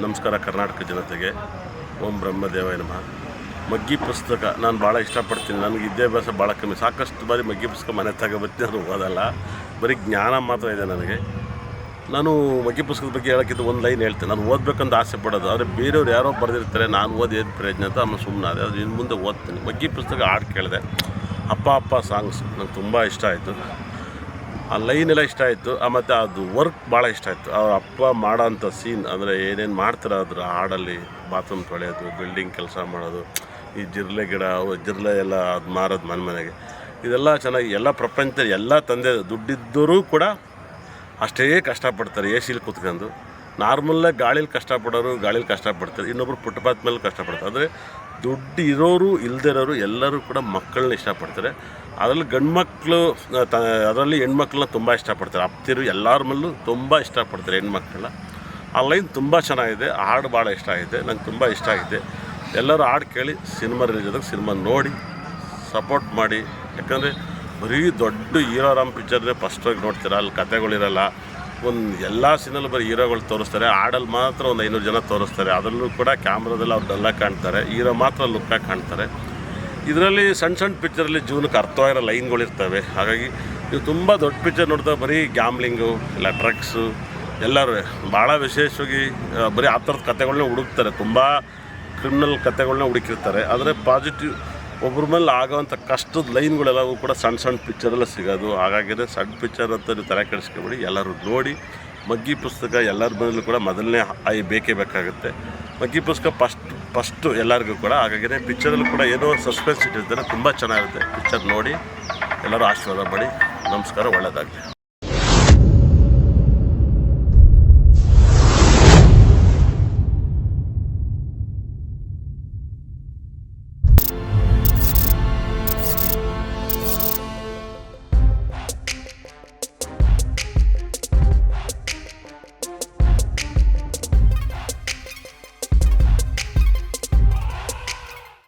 ನಮಸ್ಕಾರ ಕರ್ನಾಟಕ ಜನತೆಗೆ. ಓಂ ಬ್ರಹ್ಮದೇವಾಯ ನಮಃ. ಮಗ್ಗಿ ಪುಸ್ತಕ ನಾನು ಭಾಳ ಇಷ್ಟಪಡ್ತೀನಿ. ನನಗೆ ವಿದ್ಯಾಭ್ಯಾಸ ಭಾಳ ಕಮ್ಮಿ. ಸಾಕಷ್ಟು ಬಾರಿ ಮಗ್ಗಿ ಪುಸ್ತಕ ಮನೆ ತಗೊಬರ್ತೀನಿ, ನಾನು ಓದಲ್ಲ. ಬರೀ ಜ್ಞಾನ ಮಾತ್ರ ಇದೆ ನನಗೆ. ನಾನು ಮಗ್ಗಿ ಪುಸ್ತಕದ ಬಗ್ಗೆ ಹೇಳೋಕ್ಕಿಂತ ಒಂದು ಲೈನ್ ಹೇಳ್ತೇನೆ. ನಾನು ಓದಬೇಕಂತ ಆಸೆ ಪಡೋದು, ಆದರೆ ಬೇರೆಯವ್ರು ಯಾರೋ ಬರೆದಿರ್ತಾರೆ, ನಾನು ಓದಿ ಏನು ಪ್ರಯೋಜನ ಅಂತ ಆಮೇಲೆ ಸುಮ್ಮನೆ ಅದು ಇನ್ನು ಮುಂದೆ ಓದ್ತೀನಿ. ಮಗ್ಗಿ ಪುಸ್ತಕ ಹಾಡು ಕೇಳಿದೆ, ಅಪ್ಪ ಅಪ್ಪ ಸಾಂಗ್ಸ್ ನಂಗೆ ತುಂಬ ಇಷ್ಟ ಆಯಿತು. ಆ ಲೈನೆಲ್ಲ ಇಷ್ಟ ಆಯಿತು. ಮತ್ತು ಅದು ವರ್ಕ್ ಭಾಳ ಇಷ್ಟ ಆಯಿತು. ಅವ್ರ ಅಪ್ಪ ಮಾಡೋಂಥ ಸೀನ್, ಅಂದರೆ ಏನೇನು ಮಾಡ್ತಾರೆ ಅದ್ರ ಹಾಡಲ್ಲಿ, ಬಾತ್ರೂಮ್ ತೊಳೆಯೋದು, ಬಿಲ್ಡಿಂಗ್ ಕೆಲಸ ಮಾಡೋದು, ಈ ಜಿರಳೆ ಗಿಡ ಜಿರಳೆ ಎಲ್ಲ ಅದು ಮಾರೋದು ಮನೆಗೆ, ಇದೆಲ್ಲ ಚೆನ್ನಾಗಿ. ಎಲ್ಲ ಪ್ರಪಂಚದಲ್ಲಿ ಎಲ್ಲ ತಂದೆ ದುಡ್ಡಿದ್ದರೂ ಕೂಡ ಅಷ್ಟೇ ಕಷ್ಟಪಡ್ತಾರೆ. ಎ ಸಿಲಿ ಕೂತ್ಕೊಂಡು. ನಾರ್ಮಲ್ಲಾಗಿ ಗಾಳೀಲಿ ಕಷ್ಟಪಡೋರು ಗಾಳೀಲಿ ಕಷ್ಟಪಡ್ತಾರೆ, ಇನ್ನೊಬ್ರು ಫುಟ್ಪಾತ್ ಮೇಲೆ ಕಷ್ಟಪಡ್ತಾರೆ. ಅಂದರೆ ದುಡ್ಡು ಇರೋರು ಇಲ್ಲದೇ ಇರೋರು ಎಲ್ಲರೂ ಕೂಡ ಮಕ್ಕಳನ್ನ ಇಷ್ಟಪಡ್ತಾರೆ. ಅದರಲ್ಲಿ ಗಂಡು ಮಕ್ಕಳು ಅದರಲ್ಲಿ ಹೆಣ್ಮಕ್ಳನ್ನ ತುಂಬ ಇಷ್ಟಪಡ್ತಾರೆ. ಅಪ್ತಿರು ಎಲ್ಲರ ಮೇಲೂ ತುಂಬ ಇಷ್ಟಪಡ್ತಾರೆ ಹೆಣ್ಮಕ್ಳನ್ನ. ಆ ಲೈನ್ ತುಂಬ ಚೆನ್ನಾಗಿದೆ. ಹಾಡು ಭಾಳ ಇಷ್ಟ ಆಗಿದೆ, ನಂಗೆ ತುಂಬ ಇಷ್ಟ ಆಗಿದೆ. ಎಲ್ಲರೂ ಹಾಡು ಕೇಳಿ ಸಿನಿಮಾ ರಿಲೀಸ್ ಆದಾಗ ಸಿನಿಮಾ ನೋಡಿ ಸಪೋರ್ಟ್ ಮಾಡಿ. ಯಾಕಂದರೆ ಬರೀ ದೊಡ್ಡ ಹೀರೋರಾಮ್ ಪಿಕ್ಚರ್ನೇ ಫಸ್ಟಾಗಿ ನೋಡ್ತೀರ, ಅಲ್ಲಿ ಕಥೆಗಳಿರಲ್ಲ. ಒಂದು ಎಲ್ಲ ಸೀನಲ್ಲೂ ಬರೀ ಹೀರೋಗಳು ತೋರಿಸ್ತಾರೆ, ಹಾಡಲ್ಲಿ ಮಾತ್ರ ಒಂದು 500 ಜನ ತೋರಿಸ್ತಾರೆ. ಅದರಲ್ಲೂ ಕೂಡ ಕ್ಯಾಮ್ರಾದಲ್ಲಿ ಅವ್ರು ಡಲ್ಲಾಗಿ ಕಾಣ್ತಾರೆ, ಹೀರೋ ಮಾತ್ರ ಲುಕ್ಕಾಗಿ ಕಾಣ್ತಾರೆ. ಇದರಲ್ಲಿ ಸಣ್ಣ ಸಣ್ಣ ಪಿಕ್ಚರಲ್ಲಿ ಜೀವನಕ್ಕೆ ಅರ್ಥವಾಗಿರೋ ಲೈನ್ಗಳಿರ್ತವೆ. ಹಾಗಾಗಿ ನೀವು ತುಂಬ ದೊಡ್ಡ ಪಿಕ್ಚರ್ ನೋಡ್ತಾ ಬರೀ ಗ್ಯಾಮ್ಲಿಂಗು ಇಲ್ಲ ಡ್ರಗ್ಸು ಎಲ್ಲರೂ ಭಾಳ ವಿಶೇಷವಾಗಿ ಬರೀ ಆ ಥರದ ಕಥೆಗಳನ್ನ ಹುಡುಕ್ತಾರೆ. ತುಂಬ ಕ್ರಿಮಿನಲ್ ಕಥೆಗಳನ್ನ ಹುಡುಕಿರ್ತಾರೆ. ಆದರೆ ಪಾಸಿಟಿವ್ ಒಬ್ಬರ ಮೇಲೆ ಆಗೋವಂಥ ಕಷ್ಟದ ಲೈನ್ಗಳೆಲ್ಲವೂ ಕೂಡ ಸಣ್ಣ ಸಣ್ಣ ಪಿಕ್ಚರೆಲ್ಲ ಸಿಗೋದು. ಹಾಗಾಗಿಯೇ ಸಣ್ಣ ಪಿಕ್ಚರ್ ಅಂತ ನೀವು ತಲೆ ಕೆಡಿಸ್ಕೊಬೇಡಿ, ಎಲ್ಲರೂ ನೋಡಿ. ಮಗ್ಗಿ ಪುಸ್ತಕ ಎಲ್ಲರ ಮನೇಲೂ ಕೂಡ ಮೊದಲನೇ ಬೇಕೇ ಬೇಕಾಗುತ್ತೆ. ಮಗ್ಗಿ ಪುಸ್ತಕ ಫಸ್ಟು ಎಲ್ಲರಿಗೂ ಕೂಡ. ಹಾಗಾಗಿಯೇ ಪಿಕ್ಚರಲ್ಲೂ ಕೂಡ ಏನೋ ಸಸ್ಪೆನ್ಸ್ ಇಟ್ಟಿರ್ತಾರೆ, ತುಂಬ ಚೆನ್ನಾಗಿರುತ್ತೆ. ಪಿಕ್ಚರ್ ನೋಡಿ ಎಲ್ಲರೂ ಆಶೀರ್ವಾದ ಮಾಡಿ. ನಮಸ್ಕಾರ, ಒಳ್ಳೆಯದಾಗಲಿ.